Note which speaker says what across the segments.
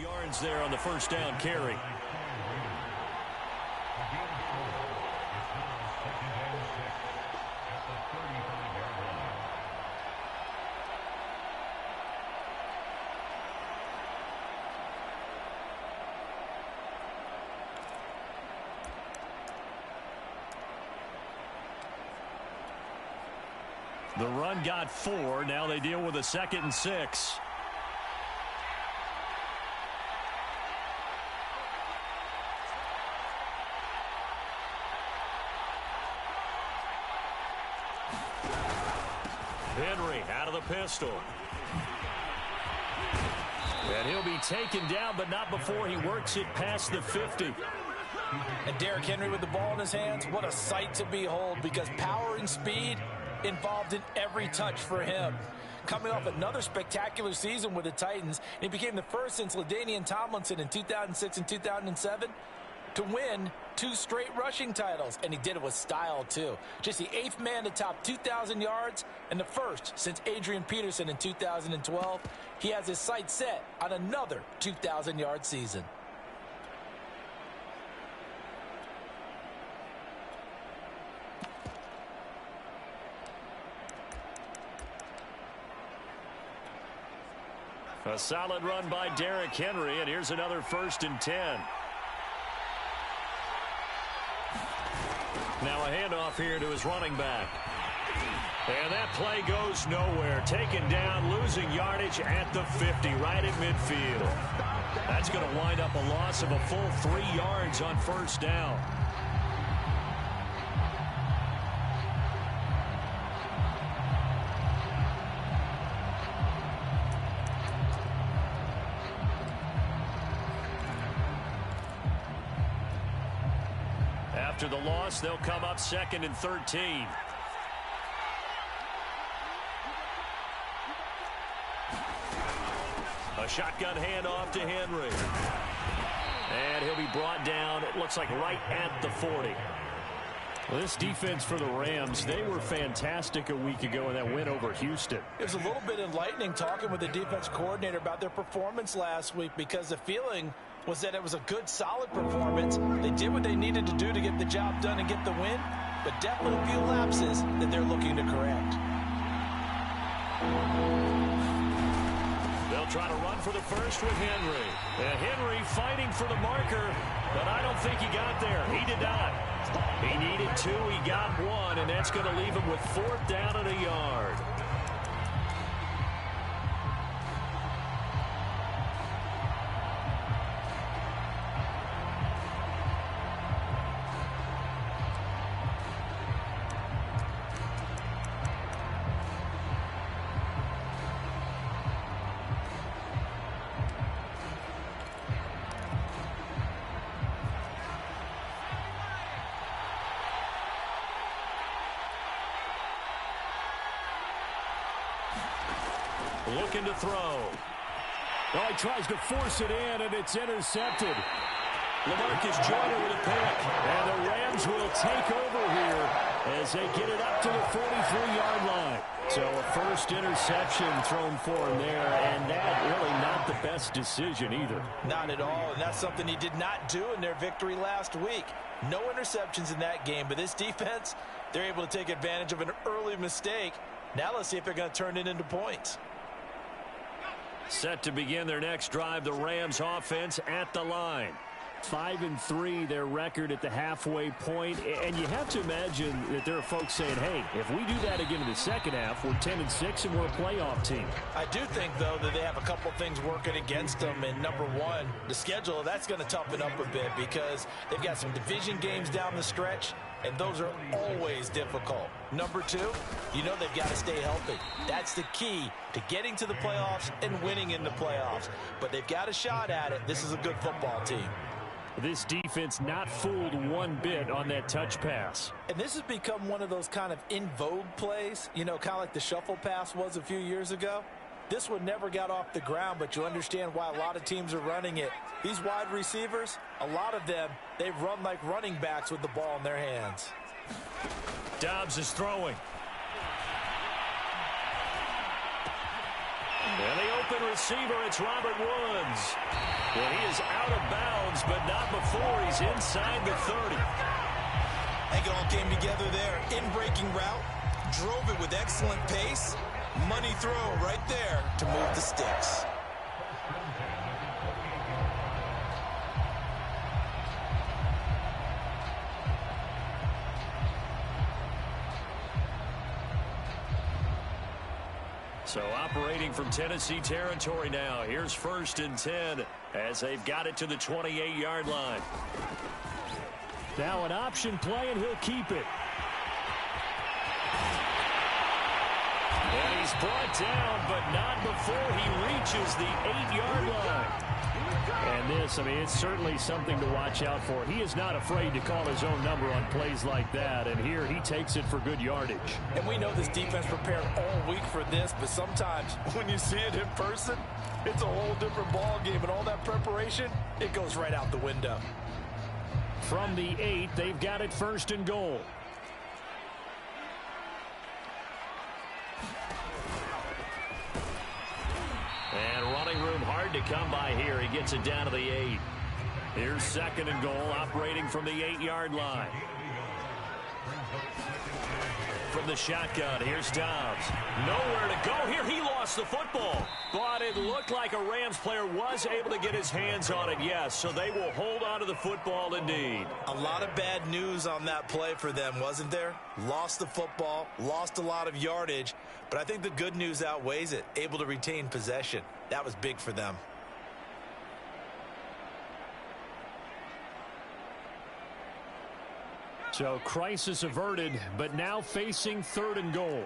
Speaker 1: yards there on the first down carry. The run got 4. Now they deal with a 2nd and 6. Henry out of the pistol. And he'll be taken down, but not before he works it past the 50.
Speaker 2: And Derrick Henry with the ball in his hands, what a sight to behold, because power and speed involved in every touch for him. Coming off another spectacular season with the Titans, he became the first since LaDainian Tomlinson in 2006 and 2007 to win 2 straight rushing titles, and he did it with style too. Just the 8th man to top 2,000 yards and the first since Adrian Peterson in 2012. He has his sights set on another 2,000-yard season.
Speaker 1: A solid run by Derrick Henry, and here's another 1st and 10. Now a handoff here to his running back. And that play goes nowhere. Taken down, losing yardage at the 50, right at midfield. That's going to wind up a loss of a full 3 yards on 1st down. After the loss, they'll come up 2nd and 13. A shotgun handoff to Henry. And he'll be brought down, it looks like right at the 40. Well, this defense for the Rams, they were fantastic a week ago in that win over Houston.
Speaker 2: It was a little bit enlightening talking with the defense coordinator about their performance last week, because the feeling was that it was a good, solid performance. They did what they needed to do to get the job done and get the win, but definitely a few lapses that they're looking to correct.
Speaker 1: They'll try to run for the first with Henry. And Henry fighting for the marker, but I don't think he got there. He did not. He needed 2, he got 1, and that's going to leave him with 4th down and a yard. Looking to throw. Oh, he tries to force it in, and it's intercepted. LaMarcus Joyner with a pick. And the Rams will take over here as they get it up to the 43-yard line. So a first interception thrown for him there, and that really not the best decision either.
Speaker 2: Not at all, and that's something he did not do in their victory last week. No interceptions in that game, but this defense, they're able to take advantage of an early mistake. Now let's see if they're going to turn it into points.
Speaker 1: Set to begin their next drive, the Rams offense at the line. 5-3 their record at the halfway point, and you have to imagine that there are folks saying, hey, if we do that again in the second half, we're 10-6 and we're a playoff team.
Speaker 2: I do think, though, that they have a couple things working against them, and number one, the schedule, that's going to toughen up a bit because they've got some division games down the stretch, and those are always difficult. Number two, you know they've got to stay healthy. That's the key to getting to the playoffs and winning in the playoffs. But they've got a shot at it. This is a good football team.
Speaker 1: This defense not fooled one bit on that touch pass.
Speaker 2: And this has become one of those kind of in vogue plays, you know, kind of like the shuffle pass was a few years ago. This one never got off the ground, but you understand why a lot of teams are running it. These wide receivers, a lot of them, they run like running backs with the ball in their hands.
Speaker 1: Dobbs is throwing. And the open receiver, it's Robert Woods. Well, he is out of bounds, but not before he's inside the 30.
Speaker 2: I think it all came together there. In-breaking route, drove it with excellent pace. Money throw right there to move the sticks.
Speaker 1: So operating from Tennessee territory now. Here's 1st and 10 as they've got it to the 28-yard line. Now an option play, and he'll keep it. And he's brought down, but not before he reaches the 8-yard line. And this, I mean, it's certainly something to watch out for. He is not afraid to call his own number on plays like that, and here he takes it for good yardage.
Speaker 2: And we know this defense prepared all week for this, but sometimes when you see it in person, it's a whole different ball game, and all that preparation, it goes right out the window.
Speaker 1: From the 8, they've got it 1st and goal. And running room hard to come by here. He gets it down to the 8. Here's 2nd and goal, operating from the 8-yard line. From the shotgun, here's Dobbs. Nowhere to go here. He lost the football. But it looked like a Rams player was able to get his hands on it, yes. So they will hold on to the football indeed.
Speaker 2: A lot of bad news on that play for them, wasn't there? Lost the football, lost a lot of yardage. But I think the good news outweighs it. Able to retain possession. That was big for them.
Speaker 1: So crisis averted, but now facing 3rd and goal.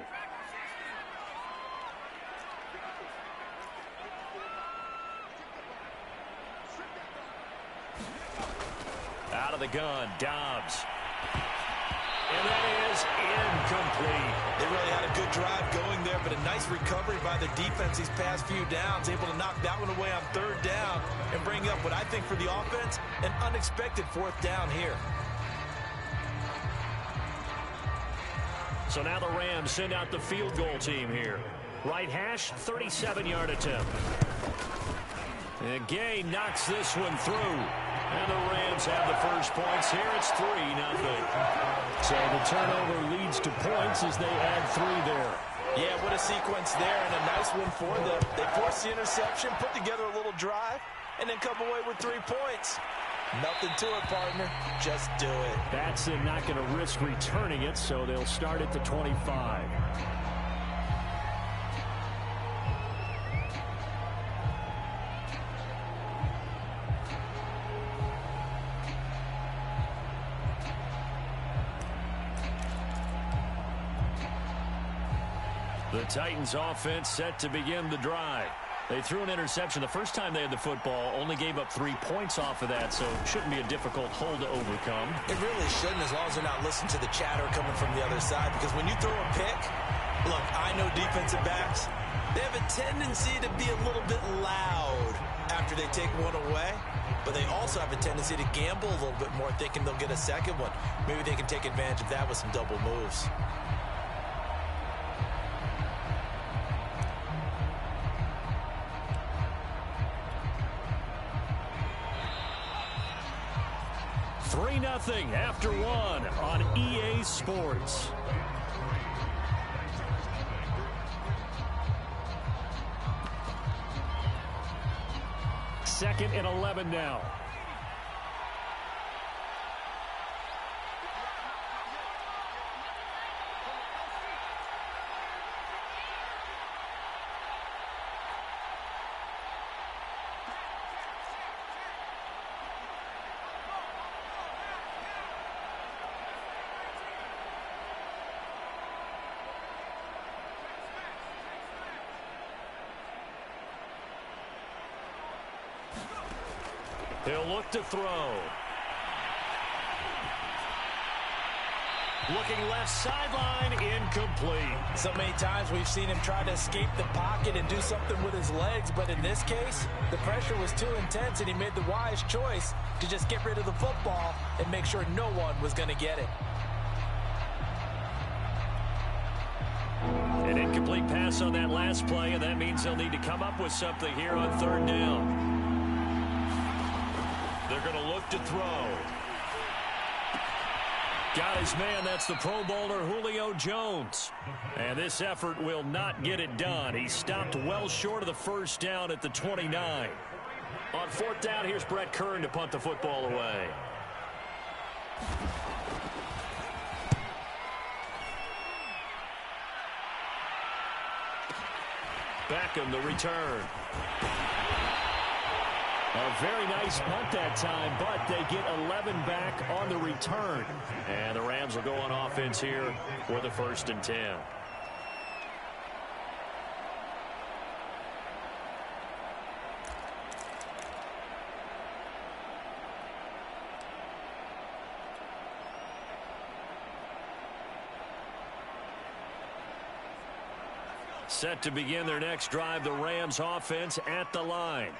Speaker 1: Out of the gun, Dobbs. And that is incomplete.
Speaker 2: They really had a good drive going there, but a nice recovery by the defense these past few downs, able to knock that one away on 3rd down and bring up what I think for the offense, an unexpected 4th down here.
Speaker 1: So now the Rams send out the field goal team here. Right hash, 37-yard attempt. And Gay knocks this one through. And the Rams have the first points here. It's 3-0. So the turnover leads to points as they add 3 there.
Speaker 2: Yeah, what a sequence there, and a nice one for them. They forced the interception, put together a little drive, and then come away with 3 points. Nothing to it, partner. Just do it.
Speaker 1: Batson not going to risk returning it, so they'll start at the 25. The Titans offense set to begin the drive. They threw an interception the first time they had the football, only gave up 3 points off of that, so it shouldn't be a difficult hole to overcome.
Speaker 2: It really shouldn't, as long as they're not listening to the chatter coming from the other side, because when you throw a pick, look, I know defensive backs, they have a tendency to be a little bit loud after they take one away, but they also have a tendency to gamble a little bit more, thinking they'll get a second one. Maybe they can take advantage of that with some double moves.
Speaker 1: Nothing after 1 on EA Sports. Second and 11 now. He'll look to throw. Looking left sideline, incomplete.
Speaker 2: So many times we've seen him try to escape the pocket and do something with his legs, but in this case, the pressure was too intense and he made the wise choice to just get rid of the football and make sure no one was going to get it.
Speaker 1: An incomplete pass on that last play, and that means they'll need to come up with something here on third down. They're going to look to throw. Got his man. That's the Pro Bowler Julio Jones. And this effort will not get it done. He stopped well short of the first down at the 29. On fourth down, here's Brett Kern to punt the football away. Beckham, the return. A very nice punt that time, but they get 11 back on the return. And the Rams will go on offense here for the 1st and 10. Set to begin their next drive, the Rams offense at the line.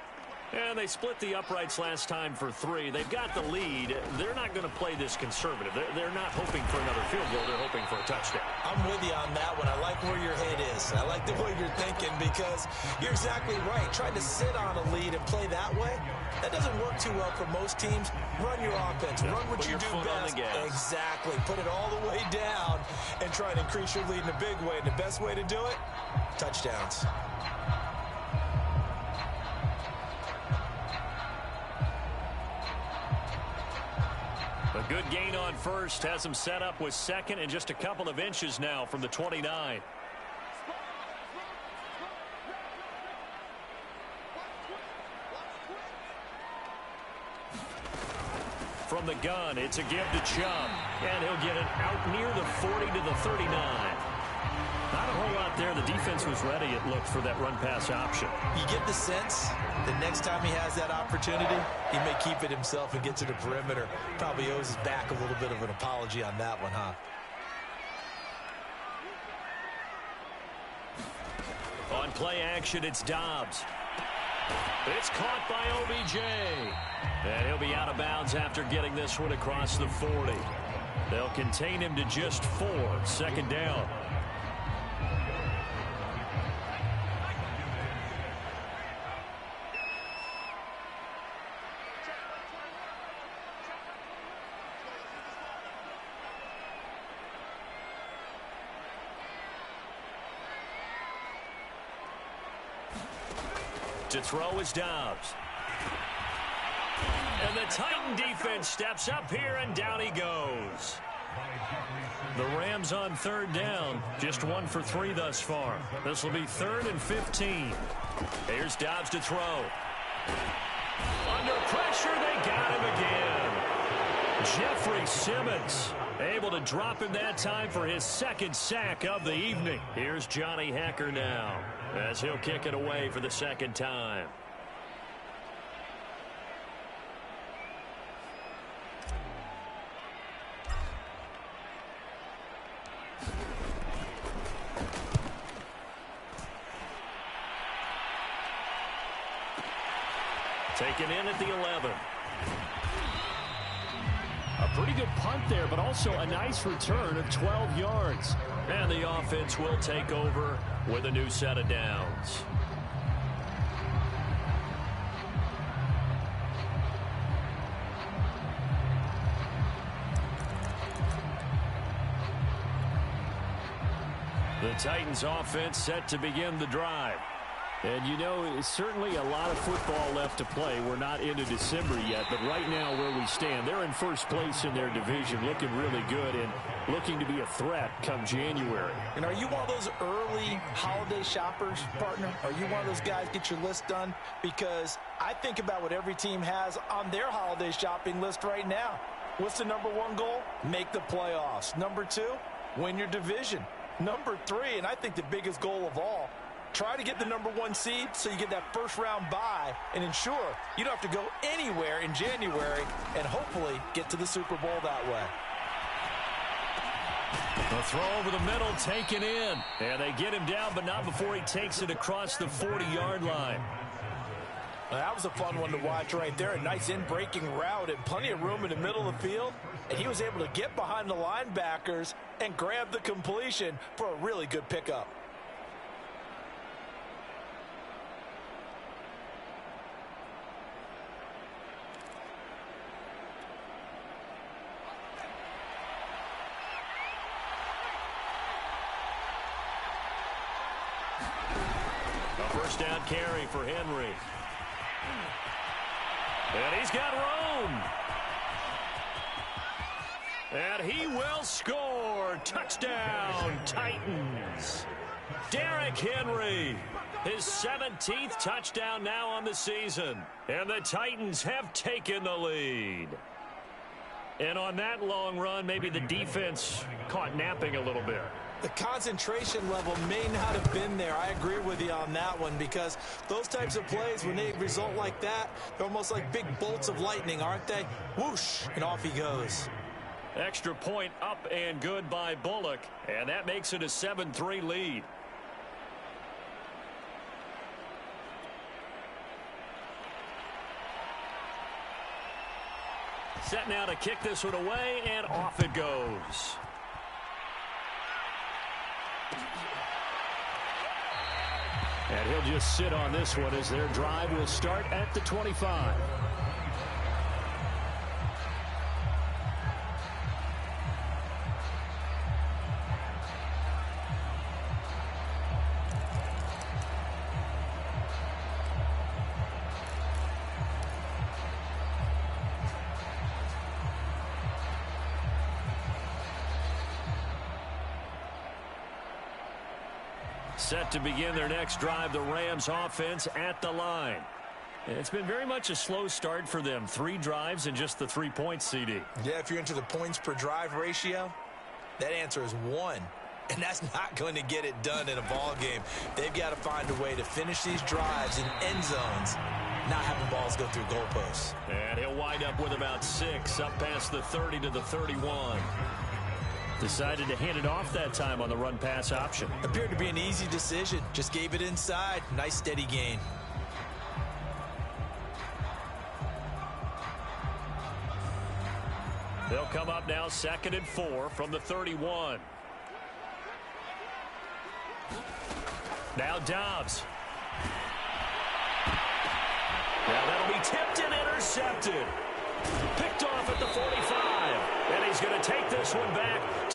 Speaker 1: And they split the uprights last time for 3. They've got the lead. They're not going to play this conservative. They're not hoping for another field goal. They're hoping for a touchdown.
Speaker 2: I'm with you on that one. I like where your head is. I like the way you're thinking because you're exactly right. Trying to sit on a lead and play that way, that doesn't work too well for most teams. Run your offense. Run what you do best. Exactly. Put it all the way down and try and increase your lead in a big way. And the best way to do it, touchdowns.
Speaker 1: A good gain on first has him set up with second and just a couple of inches now from the 29. From the gun, it's a give to Chubb, and he'll get it out near the 40 to the 39. Not a whole lot there. The defense was ready, it looked, for that run-pass option.
Speaker 2: You get the sense the next time he has that opportunity, he may keep it himself and get to the perimeter. Probably owes his back a little bit of an apology on that one, huh?
Speaker 1: On play action, it's Dobbs. It's caught by OBJ. And he'll be out of bounds after getting this one across the 40. They'll contain him to just 4. Second down. To throw is Dobbs. And the Titan defense steps up here, and down he goes. The Rams on third down, just 1 for 3 thus far. This will be 3rd and 15. Here's Dobbs to throw. Under pressure, they got him again. Jeffrey Simmons able to drop him that time for his 2nd sack of the evening. Here's Johnny Hacker now, as he'll kick it away for the 2nd time. Taken in at the 11. A pretty good punt there, but also a nice return of 12 yards. And the offense will take over with a new set of downs. The Titans offense set to begin the drive. And, you know, certainly a lot of football left to play. We're not into December yet, but right now where we stand, they're in first place in their division, looking really good and looking to be a threat come January.
Speaker 2: And are you one of those early holiday shoppers, partner? Are you one of those guys get your list done? Because I think about what every team has on their holiday shopping list right now. What's the number 1 goal? Make the playoffs. Number 2, win your division. Number 3, and I think the biggest goal of all, try to get the number 1 seed so you get that first-round bye and ensure you don't have to go anywhere in January and hopefully get to the Super Bowl that way.
Speaker 1: The throw over the middle taken in. And they get him down, but not before he takes it across the 40-yard line.
Speaker 2: Well, that was a fun one to watch right there. A nice in-breaking route and plenty of room in the middle of the field. And he was able to get behind the linebackers and grab the completion for a really good pickup.
Speaker 1: First down carry for Henry. And he's got room. And he will score. Touchdown, Titans. Derrick Henry, his 17th touchdown now on the season. And the Titans have taken the lead. And on that long run, maybe the defense caught napping a little bit.
Speaker 2: The concentration level may not have been there. I agree with you on that one, because those types of plays, when they result like that, they're almost like big bolts of lightning, aren't they? Whoosh, and off he goes.
Speaker 1: Extra point up and good by Bullock, and that makes it a 7-3 lead. Set now to kick this one away, and off it goes. And he'll just sit on this one as their drive will start at the 25. Set to begin their next drive, the Rams offense at the line. It's been very much a slow start for them. 3 drives and just the 3 points, CD.
Speaker 2: Yeah, if you're into the points per drive ratio, that answer is 1. And that's not going to get it done in a ball game. They've got to find a way to finish these drives in end zones, not having balls go through goalposts.
Speaker 1: And he'll wind up with about 6, up past the 30 to the 31. Decided to hand it off that time on the run-pass option.
Speaker 2: Appeared to be an easy decision. Just gave it inside. Nice steady gain.
Speaker 1: They'll come up now 2nd and 4 from the 31. Now Dobbs. Now that'll be tipped and intercepted. Picked off at the 45. And he's going to take this one back